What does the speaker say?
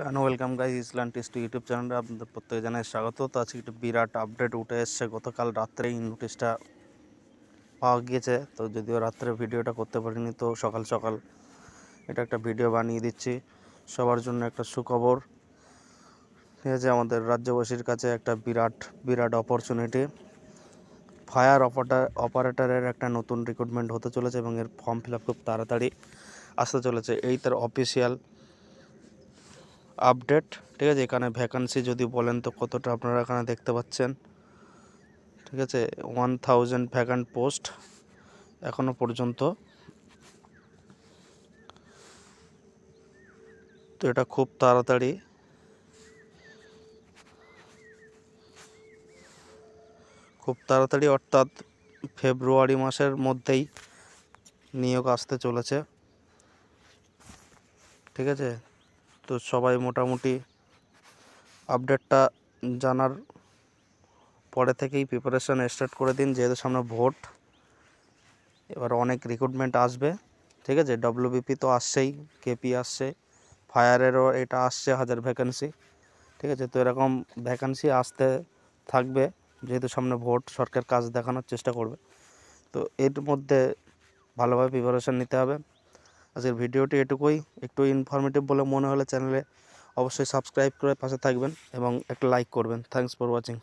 Hello welcome guys ইসলাম test YouTube চ্যানেলে আপনাদের প্রত্যেকে জানাই স্বাগত। তো আজকে একটা বিরাট আপডেট উঠে এসছে, গতকাল রাত্রেই নোটিশটা পাওয়া গিয়েছে। তো যদিও রাত্রে ভিডিওটা করতে পারিনি, তো সকাল সকাল এটা একটা ভিডিও বানিয়ে দিচ্ছি। সবার জন্য একটা সুখবর, ঠিক আছে? আমাদের রাজ্যবাসীর কাছে একটা বিরাট অপরচুনিটি। ফায়ার অপারেটরের একটা নতুন রিক্রুটমেন্ট হতে চলেছে এবং এর ফর্ম ফিল আপ খুব তাড়াতাড়ি আসতে চলেছে। এই তার অফিসিয়াল আপডেট, ঠিক আছে? এখানে ভ্যাকান্সি যদি বলেন তো কতটা আপনারা এখানে দেখতে পাচ্ছেন, ঠিক আছে? 1000 ভ্যাকান্ট পোস্ট এখনো পর্যন্ত। তো এটা খুব তাড়াতাড়ি অর্থাৎ ফেব্রুয়ারি মাসের মধ্যেই নিয়োগ আসতে চলেছে, ঠিক আছে? তো সবাই মোটামুটি আপডেটটা জানার পরে থেকেই প্রিপারেশান স্টার্ট করে দিন, যেহেতু সামনে ভোট। এবার অনেক রিক্রুটমেন্ট আসবে, ঠিক আছে? ডব্লিউবিপি তো আসছেই, কেপি আসছে, ফায়ারেরও এটা আসছে 1000 ভ্যাকান্সি, ঠিক আছে? তো এরকম ভ্যাকান্সি আসতে থাকবে, যেহেতু সামনে ভোট, সরকার কাজ দেখানোর চেষ্টা করবে। তো এর মধ্যে ভালোভাবে প্রিপারেশান নিতে হবে। আজকের ভিডিওটি এটুকুই, একটু ইনফরমেটিভ বলে মনে হলে চ্যানেলে অবশ্যই সাবস্ক্রাইব করে পাশে থাকবেন এবং একটা লাইক করবেন। Thanks for watching.